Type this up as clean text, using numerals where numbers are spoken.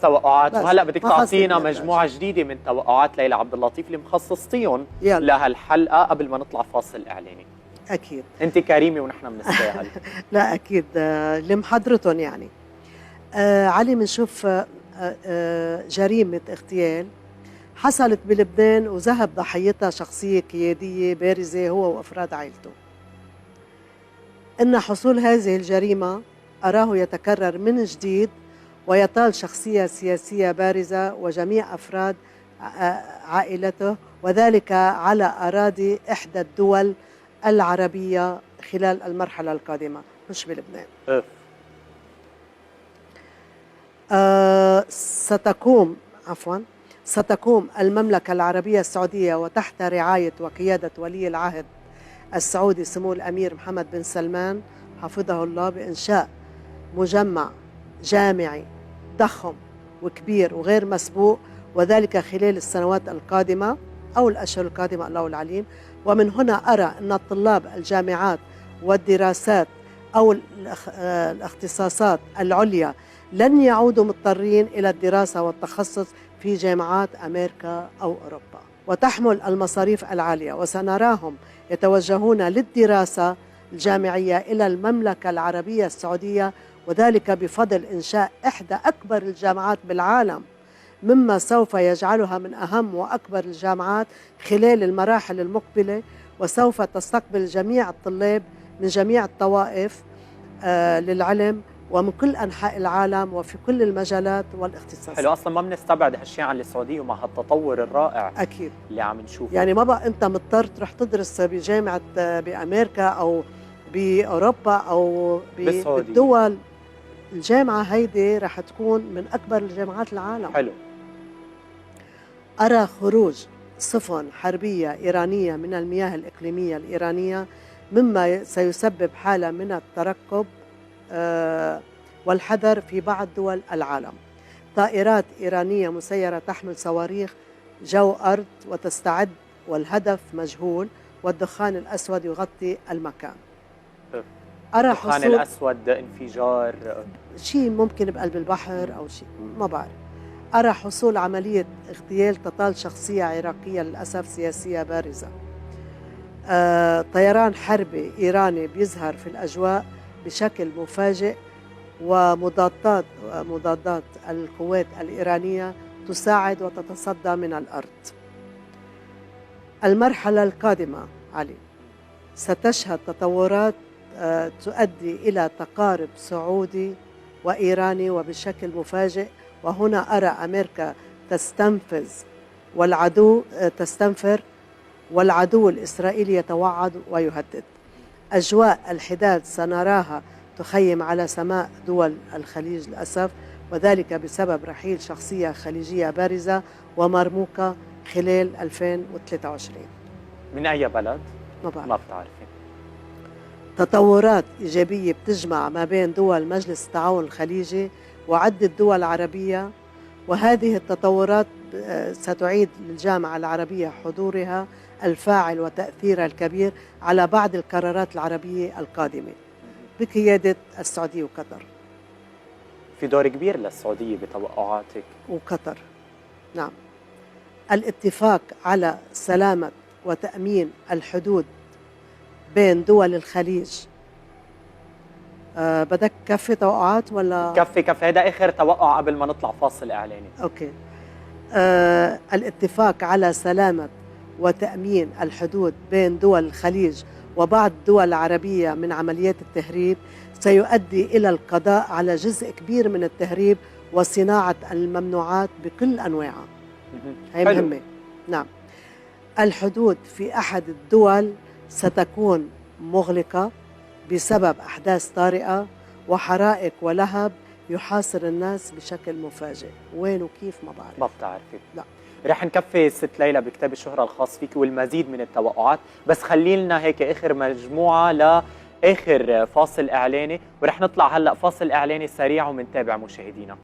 توقعات، وهلا بدك تعطينا مجموعة مجموعة جديدة من توقعات ليلى عبد اللطيف اللي مخصصتيهم يلا لهالحلقة قبل ما نطلع فاصل إعلاني. أكيد. أنت كريمة ونحن بنستاهل. لا أكيد، لمحضرتهم يعني. علي، بنشوف جريمة اغتيال حصلت بلبنان وذهب ضحيتها شخصية قيادية بارزة هو وأفراد عائلته. إن حصول هذه الجريمة أراه يتكرر من جديد ويطال شخصية سياسية بارزة وجميع أفراد عائلته، وذلك على أراضي إحدى الدول العربية خلال المرحلة القادمة، مش بلبنان. ستقوم المملكة العربية السعودية وتحت رعاية وقيادة ولي العهد السعودي سمو الأمير محمد بن سلمان حفظه الله بإنشاء مجمع جامعي ضخم وكبير وغير مسبوق، وذلك خلال السنوات القادمة أو الأشهر القادمة، الله العليم. ومن هنا أرى أن الطلاب الجامعات والدراسات أو الاختصاصات العليا لن يعودوا مضطرين إلى الدراسة والتخصص في جامعات أمريكا أو أوروبا وتحمل المصاريف العالية، وسنراهم يتوجهون للدراسة الجامعية إلى المملكة العربية السعودية، وذلك بفضل إنشاء إحدى أكبر الجامعات بالعالم، مما سوف يجعلها من أهم وأكبر الجامعات خلال المراحل المقبلة، وسوف تستقبل جميع الطلاب من جميع الطوائف للعلم ومن كل أنحاء العالم وفي كل المجالات والاختصاصات. حلو، أصلا ما بنستبعد هالشيء عن السعودية ومع هالتطور الرائع أكيد اللي عم نشوفه. يعني ما بقى أنت مضطر تروح تدرس بجامعة بأمريكا أو بأوروبا أو بالدول. الجامعة هيدي رح تكون من أكبر الجامعات العالم. حلو. أرى خروج سفن حربية إيرانية من المياه الإقليمية الإيرانية، مما سيسبب حالة من الترقب والحذر في بعض دول العالم. طائرات إيرانية مسيرة تحمل صواريخ جو أرض وتستعد، والهدف مجهول، والدخان الأسود يغطي المكان. أرى الدخان الأسود انفجار شيء ممكن بقلب البحر أو شيء ما بعرف. أرى حصول عملية اغتيال تطال شخصية عراقية للأسف سياسية بارزة. طيران حربي إيراني بيظهر في الأجواء بشكل مفاجئ، ومضادات القوات الإيرانية تساعد وتتصدى من الأرض. المرحلة القادمة علي ستشهد تطورات تؤدي إلى تقارب سعودي وإيراني وبشكل مفاجئ، وهنا أرى أمريكا تستنفر والعدو الإسرائيلي يتوعد ويهدد. أجواء الحداد سنراها تخيم على سماء دول الخليج للأسف، وذلك بسبب رحيل شخصية خليجية بارزة ومرموقة خلال 2023. من أي بلد؟ ما بتعرفي. تطورات إيجابية بتجمع ما بين دول مجلس التعاون الخليجي وعدة دول عربية، وهذه التطورات ستعيد للجامعة العربية حضورها الفاعل وتأثيرها الكبير على بعض القرارات العربية القادمة بقيادة السعودية وقطر. في دور كبير للسعودية بتوقعاتك؟ وقطر، نعم. الاتفاق على سلامة وتأمين الحدود بين دول الخليج. بدك كفي توقعات ولا؟ كفي هذا آخر توقع قبل ما نطلع فاصل إعلاني. أوكي. الاتفاق على سلامة وتأمين الحدود بين دول الخليج وبعض الدول العربية من عمليات التهريب سيؤدي إلى القضاء على جزء كبير من التهريب وصناعة الممنوعات بكل أنواعها. هي مهمة. نعم. الحدود في أحد الدول ستكون مغلقة بسبب أحداث طارئة وحرائق ولهب يحاصر الناس بشكل مفاجئ. وين وكيف ما بعرف. ما بتعرفي. لا. رح نكفي ست ليلى بكتاب الشهرة الخاص فيك والمزيد من التوقعات، بس خلي لنا هيك آخر مجموعة لآخر فاصل إعلاني، ورح نطلع هلأ فاصل إعلاني سريع ومنتابع مشاهدينا.